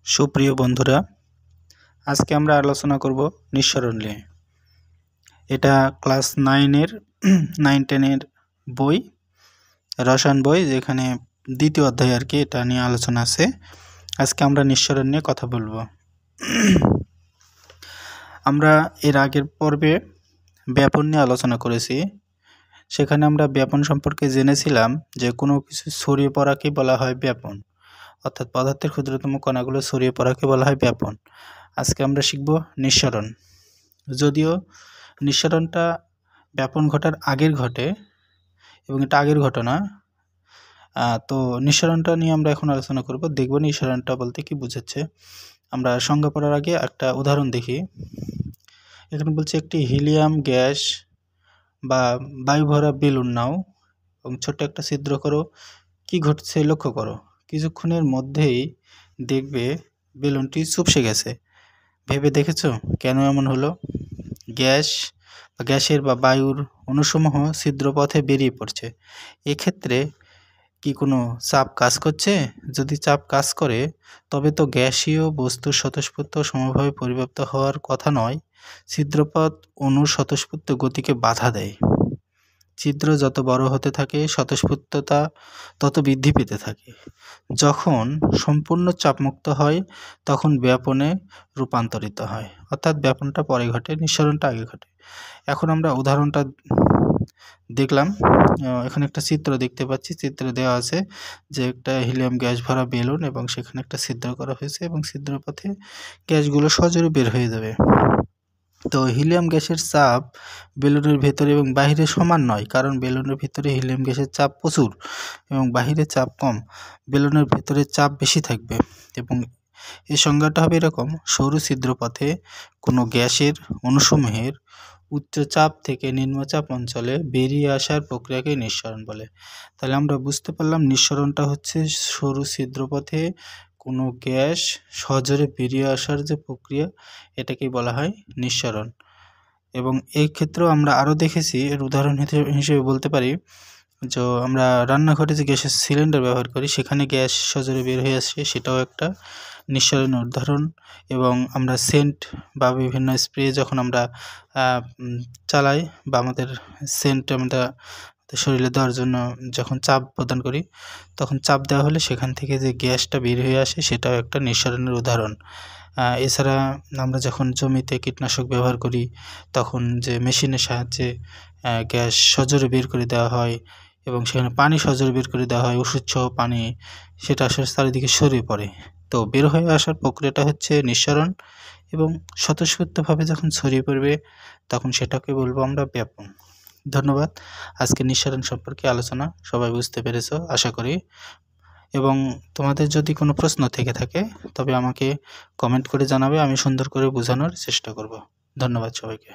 সুপ্রিয় বন্ধুরা, আজকে আমরা আলোচনা করব নিঃসরণ নিয়ে। এটা ক্লাস 9-10 বই, রসায়ন বই, যেখানে দ্বিতীয় অধ্যায় আর কি, এটা নিয়ে আলোচনা আছে। আজকে আমরা নিঃসরণ নিয়ে কথা বলবো। আমরা এর আগের পর্বে ব্যাপন নিয়ে আলোচনা করেছি। সেখানে আমরা ব্যাপন সম্পর্কে জেনেছিলাম যে কোনো কিছু ছড়িয়ে পড়াকে বলা হয় ব্যাপন, অর্থাৎ পদার্থের ক্ষুদ্রতম কণাগুলো ছড়িয়ে পড়াকে বলা হয় ব্যাপন। আজকে আমরা শিখব নিঃসরণ। যদিও নিঃসরণটা ব্যাপন ঘটার আগের ঘটে এবং এটা আগের ঘটনা, তো নিঃসরণটা নিয়ে আমরা এখন আলোচনা করব। দেখব নিঃসরণটা বলতে কি বোঝাচ্ছে। আমরা সংজ্ঞা পড়ার আগে একটা উদাহরণ দেখি। এখানে বলছে একটি হিলিয়াম গ্যাস বা বায়ু ভরা বেলুন নাও এবং ছোট্ট একটা ছিদ্র করো। কি ঘটছে লক্ষ্য করো। কিছুক্ষণের মধ্যেই দেখবে বেলুনটি চুপসে গেছে। ভেবে দেখেছো কেন এমন হলো? গ্যাসের বা বায়ুর অণুসমূহ ছিদ্রপথে বেরিয়ে পড়ছে। এক্ষেত্রে কি কোনো চাপ কাজ করছে? যদি চাপ কাজ করে তবে তো গ্যাসীয় বস্তুর স্বতঃস্ফূর্ত সমভাবে পরিব্যাপ্ত হওয়ার কথা নয়। ছিদ্রপথ অণুর স্বতঃস্ফূর্ত গতিকে বাধা দেয়। ছিদ্র যত বড় হতে থাকে স্বতঃস্ফূর্ততা তত বৃদ্ধি পেতে থাকে। যখন সম্পূর্ণ চাপমুক্ত হয় তখন ব্যাপনে রূপান্তরিত হয়। অর্থাৎ ব্যাপনটা পরে ঘটে, নিঃসরণটা আগে ঘটে। এখন আমরা উদাহরণটা দেখলাম। এখানে একটা চিত্র দেখতে পাচ্ছি। চিত্রে দেওয়া আছে যে একটা হিলিয়াম গ্যাস ভরা বেলুন এবং সেখানে একটা ছিদ্র করা হয়েছে এবং ছিদ্রপথে গ্যাসগুলো সজোরে বের হয়ে যাবে। তো হিলিয়াম গ্যাসের চাপ বেলুনের ভেতরে এবং বাহিরে সমান নয়, কারণ বেলুনের ভিতরে হিলিয়াম গ্যাসের চাপ প্রচুর এবং বাহিরে চাপ কম। বেলুনের ভেতরে চাপ বেশি থাকবে এবং এই সংজ্ঞাটা হবে এরকম: সরু ছিদ্রপথে কোনো গ্যাসের অণুসমূহের উচ্চ চাপ থেকে নিম্নচাপ অঞ্চলে বেরিয়ে আসার প্রক্রিয়াকে নিঃসরণ বলে। তাহলে আমরা বুঝতে পারলাম নিঃসরণটা হচ্ছে সরু ছিদ্রপথে কোনো গ্যাস সজোরে বেরিয়ে আসার যে প্রক্রিয়া, এটাকেই বলা হয় নিঃসরণ। এবং এই ক্ষেত্রেও আমরা আরও দেখেছি, এর উদাহরণ হিসেবে বলতে পারি যে আমরা রান্নাঘরে যে গ্যাসের সিলিন্ডার ব্যবহার করি সেখানে গ্যাস সজোরে বের হয়ে আসে, সেটাও একটা নিঃসরণের উদাহরণ। এবং আমরা সেন্ট বা বিভিন্ন স্প্রে যখন আমরা চালাই বা আমাদের সেন্ট আমরা শরীরে দেওয়ার জন্য যখন চাপ প্রদান করি, তখন চাপ দেওয়া হলে সেখান থেকে যে গ্যাসটা বের হয়ে আসে সেটাও একটা নিঃসরণের উদাহরণ। এছাড়া আমরা যখন জমিতে কীটনাশক ব্যবহার করি তখন যে মেশিনের সাহায্যে গ্যাস সজোরে বের করে দেওয়া হয় এবং সেখানে পানি সজোরে বের করে দেওয়া হয়, ওষুধসহ পানি, সেটা আসলে চারিদিকে ছড়িয়ে পড়ে। তো বের হয়ে আসার প্রক্রিয়াটা হচ্ছে নিঃসরণ এবং স্বতঃস্ফূর্তভাবে যখন ছড়িয়ে পড়বে তখন সেটাকে বলবো আমরা ব্যাপন। ধন্যবাদ। আজকে নিঃসরণ সম্পর্কে আলোচনা সবাই বুঝতে পেরেছো আশা করি। এবং তোমাদের যদি কোনো প্রশ্ন থেকে থাকে তবে আমাকে কমেন্ট করে জানাবে, আমি সুন্দর করে বোঝানোর চেষ্টা করব। ধন্যবাদ সবাইকে।